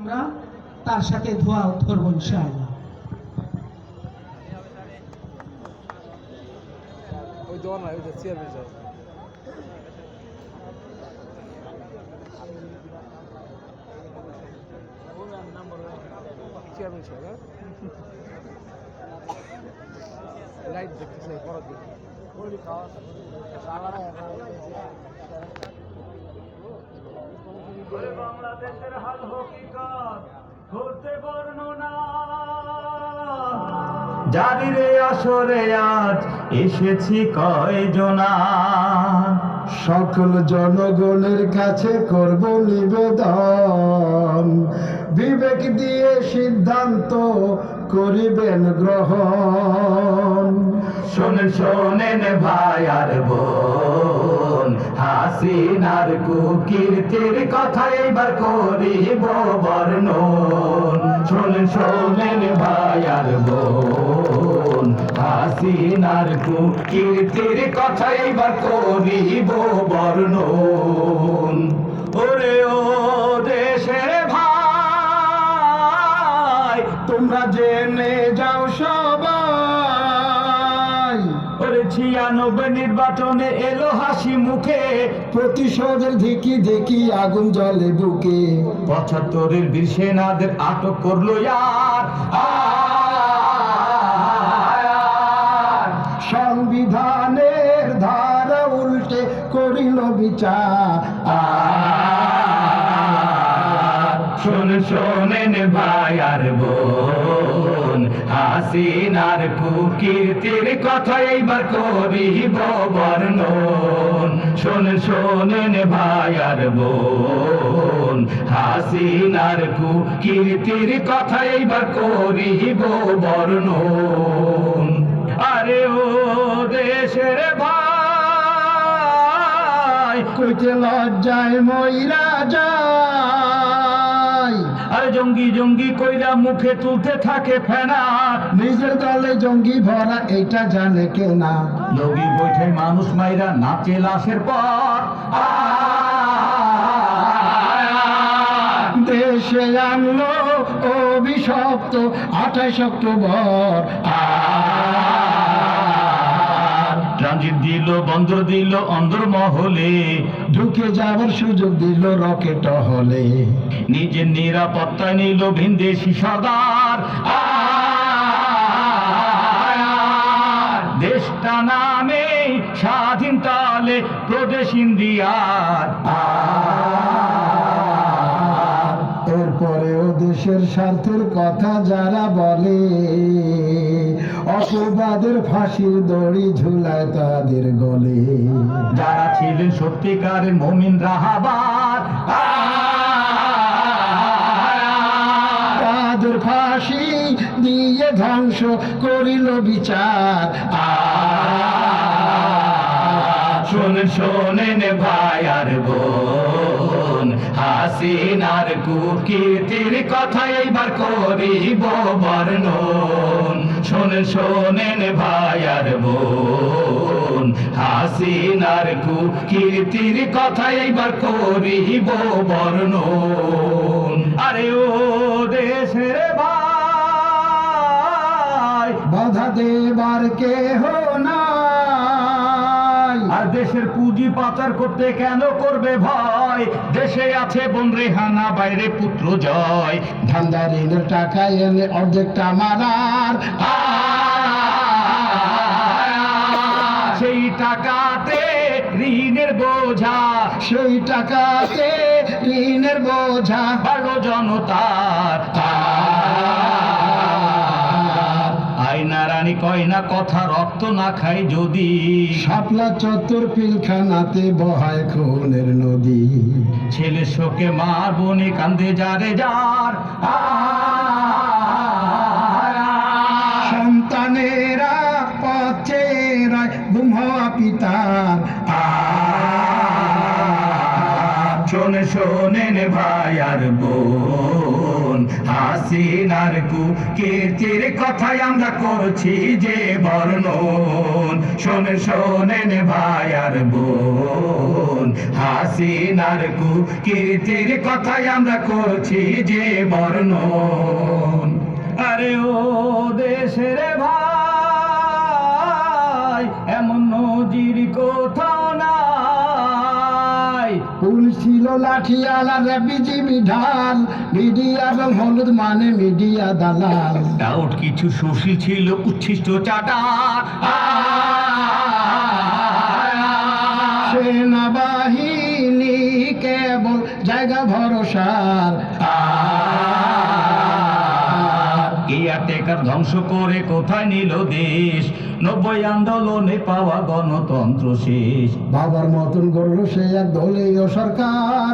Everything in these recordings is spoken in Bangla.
আমরা তার সাথে ধোয়া ধরবো ইনশাআল্লাহ। ওই দোয়া না, ওই যে চেয়ারম্যান সাহেব। চেয়ারম্যান সাহেব, হ্যাঁ? লাইট দেখতেছে পরের দিন। বাংলাদেশের হাল হকিকত করতে বর্ণনা জারিরে আসরে আজ এসেছি কয়জনা, সকল জনগণের কাছে করব নিবেদন, বিবেক দিয়ে সিদ্ধান্ত করিবেন গ্রহণ। শোনেন শোনেন ভাই আর বোন, হাসিনার কুকীর্তির কথা এবার করিব বর্ণন। শোনেন শোনেন ভাই আর বোন, হাসিনার কুকীর্তির কথা এবার করিব বর্ণন। ওরে ও দেশের ভাই, তোমরা জেনে যাও সবাই, 96 নির্বাচনে এলো হাসি মুখে, প্রতিশোধের ধিকি দেখি আগুন জ্বলে বুকে। 75-এর বীর সেনাদের আটক করলো আর সংবিধানের ধারা উল্টে করিল বিচার। শোনেন শোনেন ভাই আর বোন, হাসিনার কুকীর্তির কথা এইবার করিব বর্ণন। শোনেন শোনেন ভাই আর বোন, হাসিনার কুকীর্তির কথা এইবার করিব বর্ণন। আরে ও দেশের ভাই, কইতে লজ্জায় মইরা যায়, আর জঙ্গি জঙ্গি কইরা মুখে তুলতে থাকে ফেনা, নিজের দলে জঙ্গি ভরা এইটা জানে কেউ না। লগি বৈঠে মানুষ মাইরা নাচে লাশের পর, দেশে আনলো অভিশপ্ত 28 অক্টোবর। ট্রানজিট দিল, বন্দর দিল অন্দর মহলে, ঢুকে যাওয়ার সুযোগ দিল রকেট হলে। নিজের নিরাপত্তায় নিল ভিনদেশি সর্দার। দেশটা নামে স্বাধীন তালে প্রদেশ ইন্ডিয়ার। এরপরেও দেশের স্বার্থের কথা যারা বলে, অপবাদের ফাঁসির দড়ি ঝুলায় তাদের গলে। যারা ছিলেন সত্যিকারের মুমিন রাহাবার, তাদের ফাঁসি দিয়ে ধ্বংস করিল বিচার। শোনেন শোনেন ভাই আর বোন, হাসিনার কুকীর্তির কথা এইবার করিব বর্ণন। শোনেন শোনেন ভাই আর বোন, হাসিনার কুকীর্তির কথা এইবার করিব বর্ণন। আরে ও দেশের ভাই, বাধা দেবার কেহ নাই, আর দেশের পুঁজি পাচার করতে কেন করবে ভয়? দেশে আছে বোন রেহানা, বাইরে পুত্র জয়। ধান্দারিদের টাকা এনে অর্ধেকটা মারার, সেই টাকাতে ঋণের বোঝা, সেই টাকাতে ঋণের বোঝা বাড়লো জনতার। আয়না রানী কয় না কথা, রক্ত না খাই যদি, শাপলা চত্বর পিলখানাতে বহায় খুনের নদী। ছেলে শোকে মার বনে কান্দে যারে যার, সন্তানেরা পথে রায় গুম হওয়া পিতার। শোনে শোনেন ভাই আর বোন, হাসি হাসিনার কুকীর্তির কথাই আমরা করছি যে বর্ণন। শোনেন শোনেন ভাই আর বোন, হাসিনার কুকীর্তির কথাই আমরা করছি যে বর্ণন। আরে ও দেশের ভাই, এমন নজির কোথাও নাই। পুলিশ ছিল লাঠিয়াল আর বিজিবি ঢাল, মিডিয়া এবং হলুদ মানে মিডিয়া দালাল। ডাউট কিছু সুশীল ছিল উচ্ছিষ্ট চাটা, সেনাবাহিনী কেবল জায়গা ভরসার। কেয়ারটেকার ধ্বংস করে কোথায় নিল দেশ, 90 আন্দোলনে পাওয়া গণতন্ত্র শেষ। বাবার মতন গড়ল সে এক দলীয় সরকার।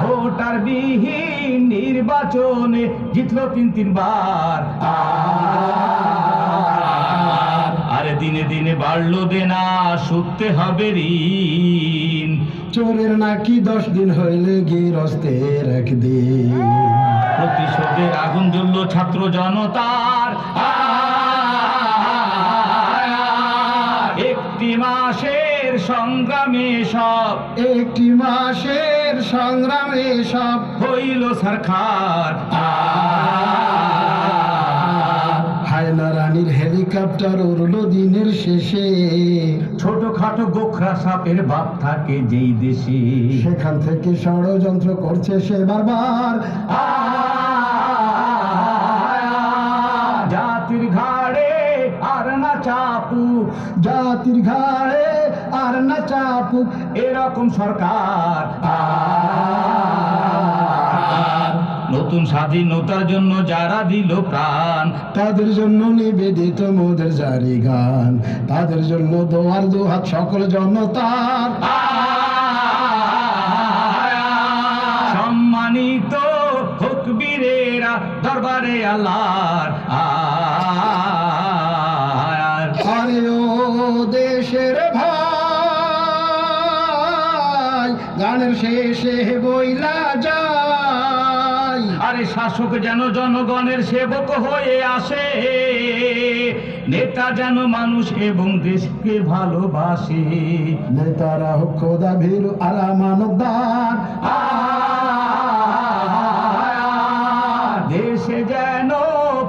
ভোটার বিহীন নির্বাচনে জিতল 3 বার। আরে দিনে দিনে বাড়লো দেনা, শুধতে হবে ঋণ। চোরের নাকি 10 দিন হইলে গিরস্তের একদিন। প্রতিশোধের আগুন জ্বলল ছাত্র জনতার, একটি মাসের সংগ্রামে সব, একটি মাসের সংগ্রামে সব হইল সরকার। হায়না রানীর হেলিকপ্টার উড়লো দিনের শেষে। ছোটখাটো গোখরা সাপের বাপ থাকে যেই দেশে, সেখান থেকে ষড়যন্ত্র করছে সে বারবার। জাতির ঘাড়ে আর না চাপুক, জাতির ঘাড়ে আর না চাপুক এরকম সরকার। নতুন স্বাধীনতার জন্য যারা দিল প্রাণ, তাদের জন্য নিবেদিত মোদের জারি গান। তাদের জন্য দোয়ার দুহাত সকল জনতার। সম্মানিত হোক বীরেরা দরবারে আল্লাহর। আরে ও দেশের ভাই, গানের শেষে বইলা যায়। আরে শাসক যেন জনগণের সেবক হয়ে আসে, নেতা যেন মানুষ এবং দেশকে ভালোবাসে। নেতারা হোক খোদা ভীরু আলা মানবদার। দেশে যেন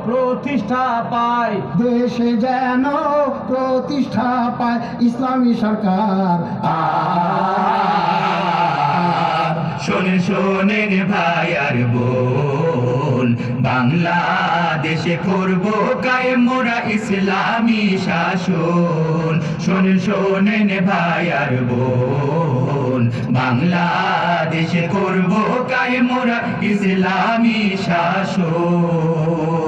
প্রতিষ্ঠা পায়, দেশে যেন প্রতিষ্ঠা পায় ইসলামী সরকার। শোনেন শোনেন ভাই আর বোন, বাংলাদেশে করব কায়েম মোরা ইসলামী শাসন। শোনেন শোনেন ভাই আর বোন, বাংলাদেশে করব কায়েম মোরা ইসলামী শাসন।